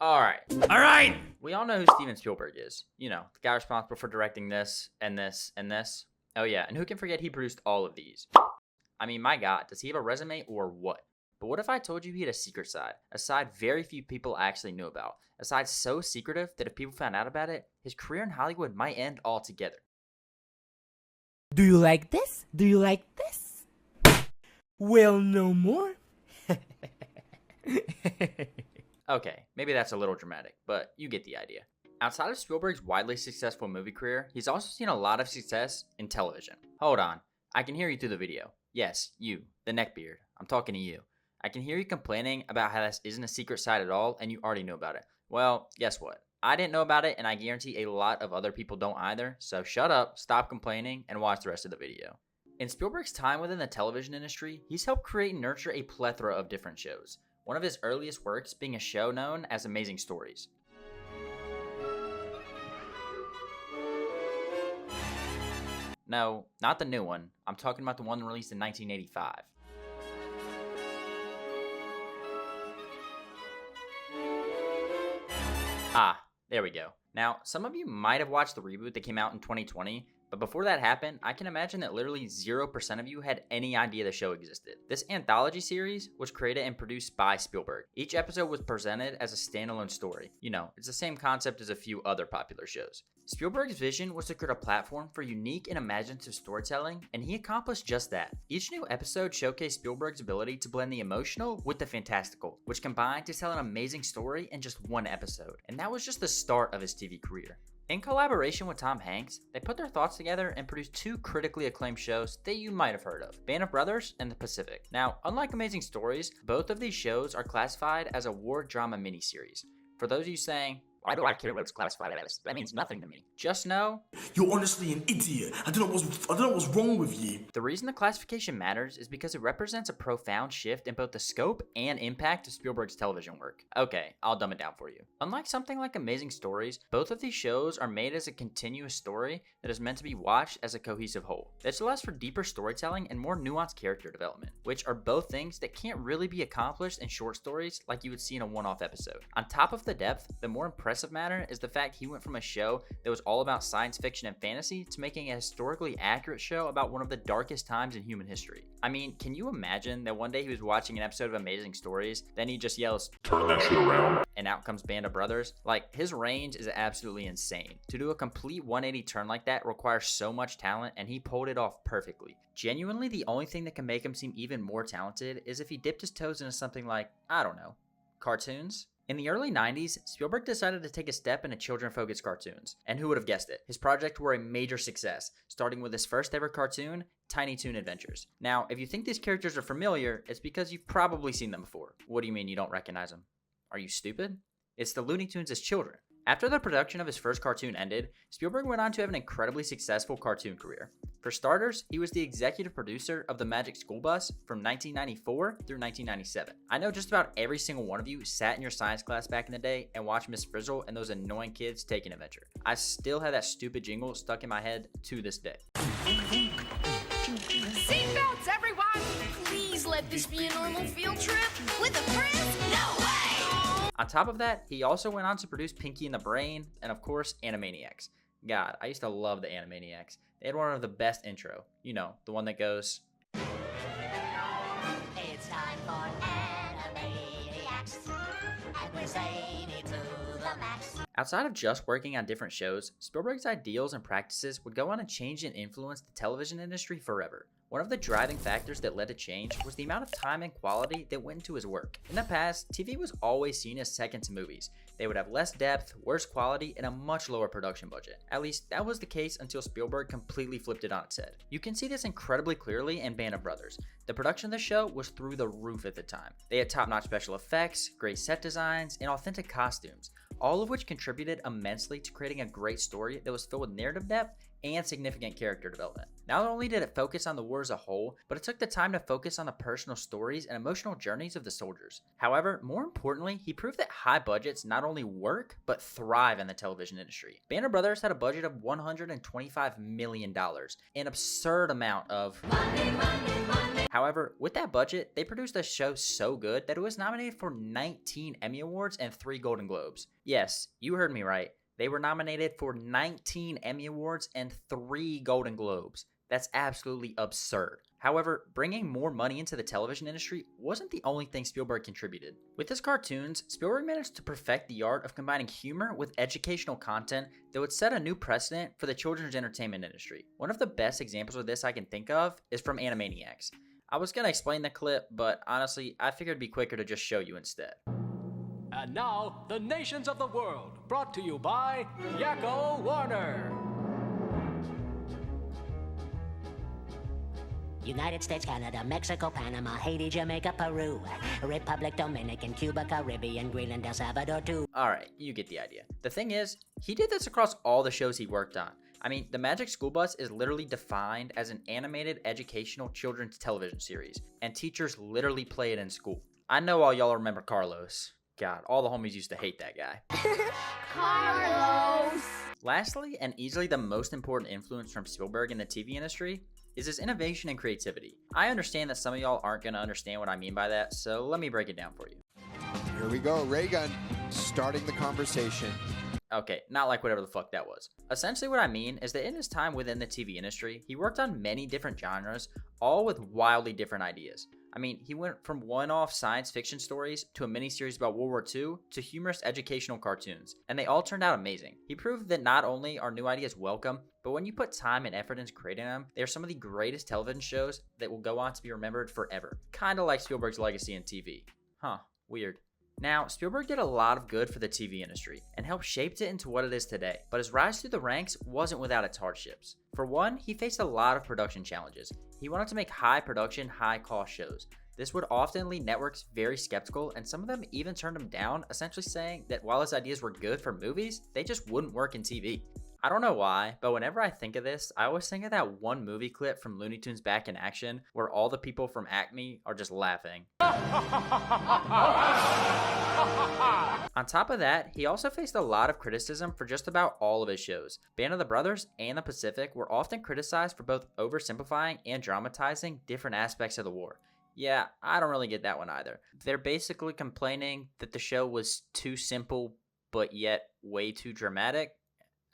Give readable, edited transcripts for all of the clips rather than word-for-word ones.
Alright. We all know who Steven Spielberg is. You know, the guy responsible for directing this, and this, and this. Oh yeah, and who can forget he produced all of these? I mean, my God, does he have a resume or what? But what if I told you he had a secret side? A side very few people actually knew about. A side so secretive that if people found out about it, his career in Hollywood might end altogether. Do you like this? Do you like this? Well, no more. Okay, maybe that's a little dramatic, but you get the idea. Outside of Spielberg's widely successful movie career, he's also seen a lot of success in television. Hold on, I can hear you through the video. Yes, you, the neckbeard. I'm talking to you. I can hear you complaining about how this isn't a secret side at all, and you already know about it. Well, guess what? I didn't know about it, and I guarantee a lot of other people don't either, so shut up, stop complaining, and watch the rest of the video. In Spielberg's time within the television industry, he's helped create and nurture a plethora of different shows. One of his earliest works being a show known as Amazing Stories. No, not the new one. I'm talking about the one released in 1985. Ah, there we go. Now, some of you might have watched the reboot that came out in 2020, but before that happened, I can imagine that literally 0% of you had any idea the show existed. This anthology series was created and produced by Spielberg. Each episode was presented as a standalone story. You know, it's the same concept as a few other popular shows. Spielberg's vision was to create a platform for unique and imaginative storytelling, and he accomplished just that. Each new episode showcased Spielberg's ability to blend the emotional with the fantastical, which combined to tell an amazing story in just one episode. And that was just the start of his TV career. In collaboration with Tom Hanks, they put their thoughts together and produced two critically acclaimed shows that you might have heard of, Band of Brothers and The Pacific. Now, unlike Amazing Stories, both of these shows are classified as a war drama miniseries. For those of you saying, why do I care what it's classified as? That means nothing to me. Just know, you're honestly an idiot. I don't know what's wrong with you. The reason the classification matters is because it represents a profound shift in both the scope and impact of Spielberg's television work. Okay, I'll dumb it down for you. Unlike something like Amazing Stories, both of these shows are made as a continuous story that is meant to be watched as a cohesive whole. This allows for deeper storytelling and more nuanced character development, which are both things that can't really be accomplished in short stories like you would see in a one-off episode. On top of the depth, the more impressive matter is the fact he went from a show that was all about science fiction and fantasy to making a historically accurate show about one of the darkest times in human history. I mean, can you imagine that one day he was watching an episode of Amazing Stories, then he just yells, "Turn that shit around," and out comes Band of Brothers? Like, his range is absolutely insane. To do a complete 180 turn like that requires so much talent, and he pulled it off perfectly. Genuinely, the only thing that can make him seem even more talented is if he dipped his toes into something like, I don't know, cartoons? In the early 90s, Spielberg decided to take a step into children-focused cartoons. And who would have guessed it? His projects were a major success, starting with his first ever cartoon, Tiny Toon Adventures. Now, if you think these characters are familiar, it's because you've probably seen them before. What do you mean you don't recognize them? Are you stupid? It's the Looney Tunes as children. After the production of his first cartoon ended, Spielberg went on to have an incredibly successful cartoon career. For starters, he was the executive producer of The Magic School Bus from 1994 through 1997. I know just about every single one of you sat in your science class back in the day and watched Miss Frizzle and those annoying kids take an adventure. I still have that stupid jingle stuck in my head to this day. Seatbelts, everyone! Please let this be a normal field trip with a friend? No way! On top of that, he also went on to produce Pinky and the Brain and, of course, Animaniacs. God, I used to love the Animaniacs. They had one of the best intro. You know, the one that goes, It's time for Animaniacs, and we're zany to the max. Outside of just working on different shows, Spielberg's ideals and practices would go on to change and influence the television industry forever. One of the driving factors that led to change was the amount of time and quality that went into his work. In the past, TV was always seen as second to movies. They would have less depth, worse quality, and a much lower production budget. At least that was the case until Spielberg completely flipped it on its head. You can see this incredibly clearly in Band of Brothers. The production of the show was through the roof at the time. They had top-notch special effects, great set designs, and authentic costumes, all of which contributed immensely to creating a great story that was filled with narrative depth and significant character development. Not only did it focus on the war as a whole, but it took the time to focus on the personal stories and emotional journeys of the soldiers. However, more importantly, he proved that high budgets not only work, but thrive in the television industry. Band of Brothers had a budget of $125 million, an absurd amount of money. However, with that budget, they produced a show so good that it was nominated for 19 Emmy Awards and 3 Golden Globes. Yes, you heard me right. They were nominated for 19 Emmy Awards and 3 Golden Globes. That's absolutely absurd. However, bringing more money into the television industry wasn't the only thing Spielberg contributed. With his cartoons, Spielberg managed to perfect the art of combining humor with educational content that would set a new precedent for the children's entertainment industry. One of the best examples of this I can think of is from Animaniacs. I was going to explain the clip, but honestly, I figured it'd be quicker to just show you instead. And now, the nations of the world, brought to you by Yakko Warner. United States, Canada, Mexico, Panama, Haiti, Jamaica, Peru, Republic, Dominican, Cuba, Caribbean, Greenland, El Salvador, too. Alright, you get the idea. The thing is, he did this across all the shows he worked on. I mean, The Magic School Bus is literally defined as an animated educational children's television series, and teachers literally play it in school. I know all y'all remember Carlos. God, all the homies used to hate that guy. Carlos! Lastly, and easily the most important influence from Spielberg in the TV industry, is his innovation and creativity. I understand that some of y'all aren't going to understand what I mean by that, so let me break it down for you. Here we go, Ray Gun, starting the conversation. Okay, not like whatever the fuck that was. Essentially what I mean is that in his time within the TV industry, he worked on many different genres, all with wildly different ideas. I mean, he went from one-off science fiction stories to a miniseries about World War II to humorous educational cartoons, and they all turned out amazing. He proved that not only are new ideas welcome, but when you put time and effort into creating them, they are some of the greatest television shows that will go on to be remembered forever. Kinda like Spielberg's legacy in TV. Huh, weird. Now, Spielberg did a lot of good for the TV industry and helped shape it into what it is today, but his rise through the ranks wasn't without its hardships. For one, he faced a lot of production challenges. He wanted to make high production, high cost shows. This would often leave networks very skeptical, and some of them even turned him down, essentially saying that while his ideas were good for movies, they just wouldn't work in TV. I don't know why, but whenever I think of this, I always think of that one movie clip from Looney Tunes Back in Action where all the people from Acme are just laughing. On top of that, he also faced a lot of criticism for just about all of his shows. Band of the Brothers and The Pacific were often criticized for both oversimplifying and dramatizing different aspects of the war. Yeah, I don't really get that one either. They're basically complaining that the show was too simple, but yet way too dramatic.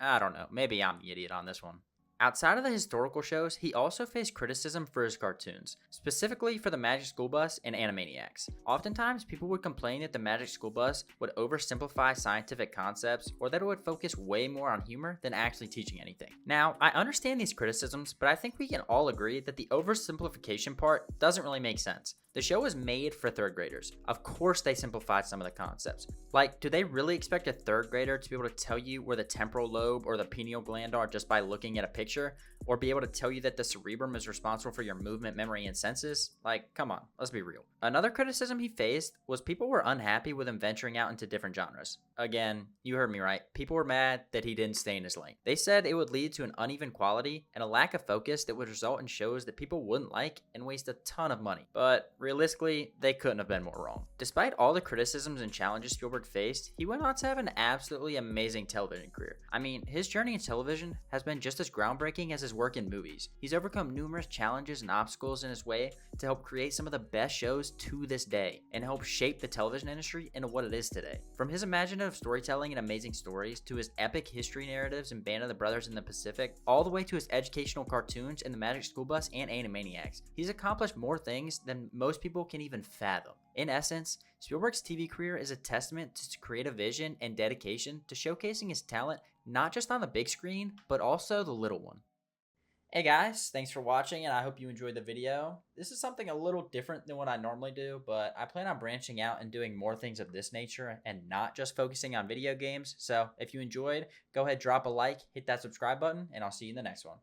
I don't know, maybe I'm the idiot on this one. Outside of the historical shows, he also faced criticism for his cartoons, specifically for The Magic School Bus and Animaniacs. Oftentimes, people would complain that The Magic School Bus would oversimplify scientific concepts or that it would focus way more on humor than actually teaching anything. Now, I understand these criticisms, but I think we can all agree that the oversimplification part doesn't really make sense. The show was made for third graders. Of course they simplified some of the concepts. Like, do they really expect a third grader to be able to tell you where the temporal lobe or the pineal gland are just by looking at a picture? Or be able to tell you that the cerebrum is responsible for your movement, memory, and senses? Like, come on, let's be real. Another criticism he faced was people were unhappy with him venturing out into different genres. Again, you heard me right. People were mad that he didn't stay in his lane. They said it would lead to an uneven quality and a lack of focus that would result in shows that people wouldn't like and waste a ton of money. But realistically, they couldn't have been more wrong. Despite all the criticisms and challenges Spielberg faced, he went on to have an absolutely amazing television career. I mean, his journey in television has been just as groundbreaking as his work in movies. He's overcome numerous challenges and obstacles in his way to help create some of the best shows to this day and help shape the television industry into what it is today. From his imaginative storytelling and amazing stories to his epic history narratives in Band of the Brothers in the Pacific, all the way to his educational cartoons in The Magic School Bus and Animaniacs, he's accomplished more things than most people can even fathom. In essence, Spielberg's TV career is a testament to his creative vision and dedication to showcasing his talent not just on the big screen, but also the little one. Hey guys, thanks for watching and I hope you enjoyed the video. This is something a little different than what I normally do, but I plan on branching out and doing more things of this nature and not just focusing on video games. So if you enjoyed, go ahead, drop a like, hit that subscribe button, and I'll see you in the next one.